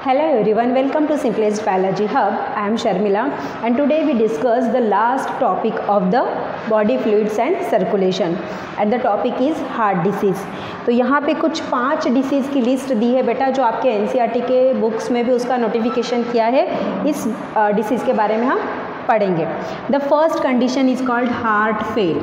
Hello everyone, welcome to Simplest Biology Hub. I am Sharmila and today we discuss the last topic of the body fluids and circulation and the topic is heart disease. तो यहाँ पे कुछ 5 disease की list दी है बेटा, जो आपके NCERT के बुक्स में भी उसका नोटिफिकेशन किया है। इस डिसीज़ के बारे में हम पढ़ेंगे। The first condition is called heart fail.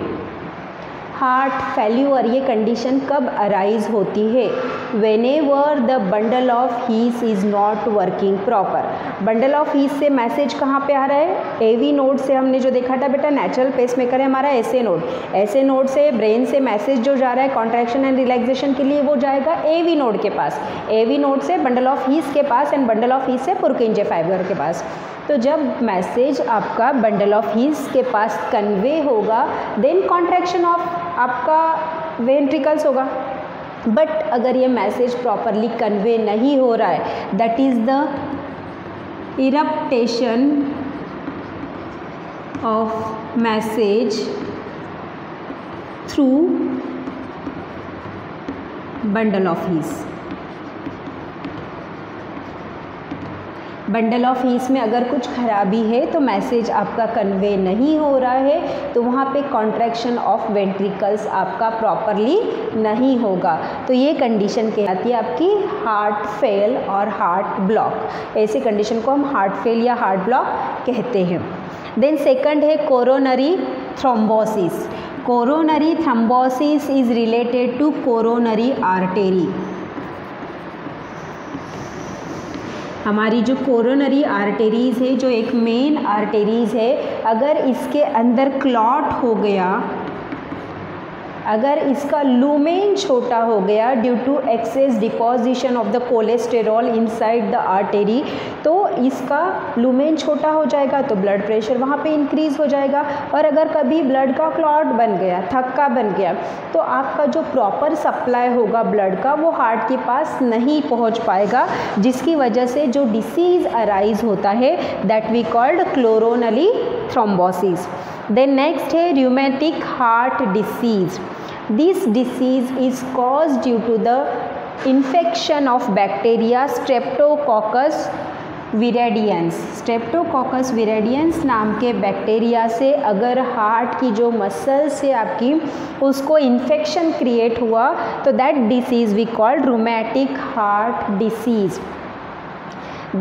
Heart failure ये कंडीशन कब अराइज होती है? Whenever the bundle of his is not working proper. Bundle of his से मैसेज कहाँ पे आ रहा है? एवी नोड से हमने जो देखा था बेटा, नेचुरल पेसमेकर है हमारा एसए नोड। एसए नोड से ब्रेन से मैसेज जो जा रहा है कॉन्ट्रैक्शन एंड रिलैक्सेशन के लिए, वो जाएगा एवी नोड के पास। एवी नोड से बंडल ऑफ हीस के पास एंड बंडल ऑफ हीस से पुरकिंजे फाइबर के पास। तो जब मैसेज आपका बंडल ऑफ हीस के पास कन्वे होगा, देन कॉन्ट्रैक्शन ऑफ आपका वेंट्रिकल्स होगा। बट अगर ये मैसेज प्रॉपरली कन्वे नहीं हो रहा है, that is the interruption of message through bundle of His. Bundle of His में अगर कुछ खराबी है तो मैसेज आपका कन्वे नहीं हो रहा है, तो वहाँ पे कॉन्ट्रैक्शन ऑफ वेंट्रिकल्स आपका प्रॉपरली नहीं होगा। तो ये कंडीशन कहलाती है आपकी हार्ट फेल और हार्ट ब्लॉक। ऐसे कंडीशन को हम हार्ट फेल या हार्ट ब्लॉक कहते हैं। देन सेकंड है coronary thrombosis. Coronary thrombosis is related to coronary artery. हमारी जो कोरोनरी आर्टेरीज़ है, जो एक मेन आर्टेरीज़ है, अगर इसके अंदर क्लॉट हो गया, अगर इसका लूमेन छोटा हो गया due to excess deposition of the cholesterol inside the artery, तो इसका लूमेन छोटा हो जाएगा तो ब्लड प्रेशर वहाँ पे इंक्रीज़ हो जाएगा। और अगर कभी ब्लड का क्लॉट बन गया, थक्का बन गया, तो आपका जो प्रॉपर सप्लाई होगा ब्लड का वो हार्ट के पास नहीं पहुँच पाएगा, जिसकी वजह से जो डिसीज़ अराइज होता है that we called coronary thrombosis. Then next है rheumatic heart disease. This disease is caused due to the infection of bacteria Streptococcus viridans. Streptococcus viridans नाम के बैक्टीरिया से अगर हार्ट की जो मसल्स है आपकी, उसको इन्फेक्शन क्रिएट हुआ तो that disease we called rheumatic heart disease.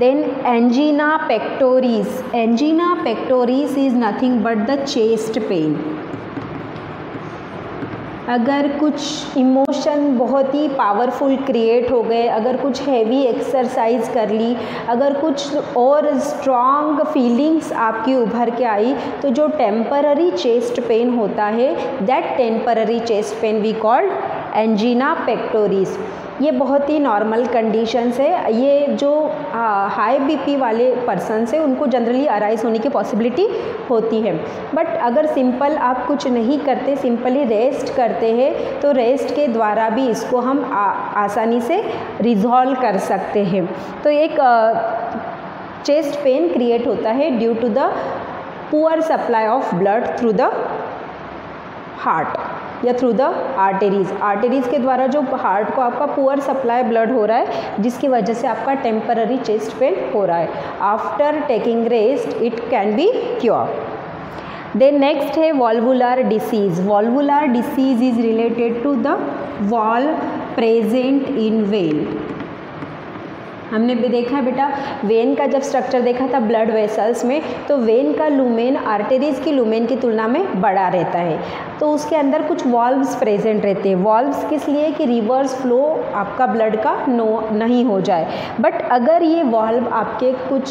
Then angina pectoris. Angina pectoris is nothing but the chest pain. अगर कुछ इमोशन बहुत ही पावरफुल क्रिएट हो गए, अगर कुछ हैवी एक्सरसाइज कर ली, अगर कुछ और स्ट्रॉन्ग फीलिंग्स आपकी उभर के आई, तो जो टेम्पररी चेस्ट पेन होता है that temporary chest pain we called angina pectoris. ये बहुत ही नॉर्मल कंडीशंस है। ये जो हाई बीपी वाले पर्सन्स हैं उनको जनरली अराइज होने की पॉसिबिलिटी होती है। बट अगर सिंपल आप कुछ नहीं करते, सिंपली रेस्ट करते हैं, तो रेस्ट के द्वारा भी इसको हम आसानी से रिजॉल्व कर सकते हैं। तो एक चेस्ट पेन क्रिएट होता है due to the poor supply of blood through the heart या थ्रू द आर्टेरीज़। आर्टेरीज़ के द्वारा जो हार्ट को आपका पुअर सप्लाई ब्लड हो रहा है, जिसकी वजह से आपका टेम्पररी चेस्ट पेन हो रहा है। After taking rest it can be cure. Then next है valvular disease. Valvular disease is related to the valve present in vein. हमने भी देखा है बेटा, वेन का जब स्ट्रक्चर देखा था ब्लड वेसल्स में, तो वेन का लूमेन आर्टेरीज़ की लूमेन की तुलना में बड़ा रहता है, तो उसके अंदर कुछ वॉल्व्स प्रेजेंट रहते हैं। वॉल्व्स किस लिए? कि रिवर्स फ्लो आपका ब्लड का नहीं हो जाए। बट अगर ये वॉल्व आपके कुछ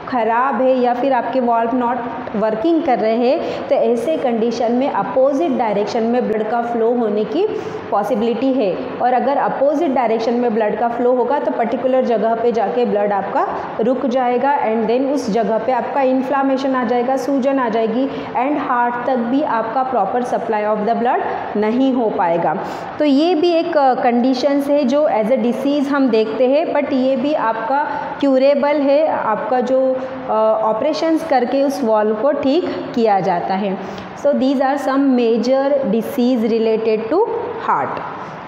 ख़राब है या फिर आपके वॉल्व नॉट वर्किंग कर रहे हैं, तो ऐसे कंडीशन में अपोजिट डायरेक्शन में ब्लड का फ्लो होने की पॉसिबिलिटी है। और अगर अपोजिट डायरेक्शन में ब्लड का फ्लो होगा तो पर्टिकुलर जगह पे जाके ब्लड आपका रुक जाएगा एंड देन उस जगह पे आपका इन्फ्लामेशन आ जाएगा, सूजन आ जाएगी एंड हार्ट तक भी आपका proper supply of the blood नहीं हो पाएगा। तो ये भी एक कंडीशंस है जो एज अ डिसीज़ हम देखते हैं, बट ये भी आपका क्यूरेबल है। आपका जो ऑपरेशंस करके उस वॉल्व को ठीक किया जाता है। So these are some major disease related to heart.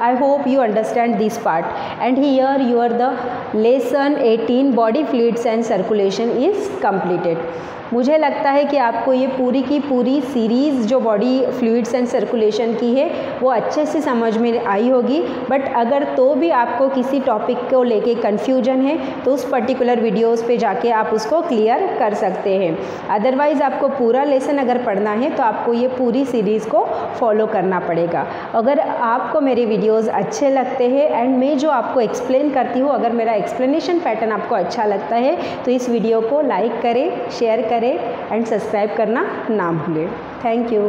I hope you understand this part. And here the lesson 18 body fluids and circulation is completed. मुझे लगता है कि आपको ये पूरी की पूरी सीरीज़ जो बॉडी फ्लूइड्स एंड सर्कुलेशन की है वो अच्छे से समझ में आई होगी। बट अगर तो भी आपको किसी टॉपिक को लेके कन्फ्यूजन है तो उस पर्टिकुलर वीडियोस पे जाके आप उसको क्लियर कर सकते हैं। अदरवाइज़ आपको पूरा लेसन अगर पढ़ना है तो आपको ये पूरी सीरीज़ को फॉलो करना पड़ेगा। अगर आपको मेरे वीडियोज़ अच्छे लगते हैं एंड मैं जो आपको एक्सप्लेन करती हूँ, अगर मेरा एक्सप्लेनेशन पैटर्न आपको अच्छा लगता है तो इस वीडियो को लाइक करें, शेयर करें एंड सब्सक्राइब करना ना भूलें। Thank you.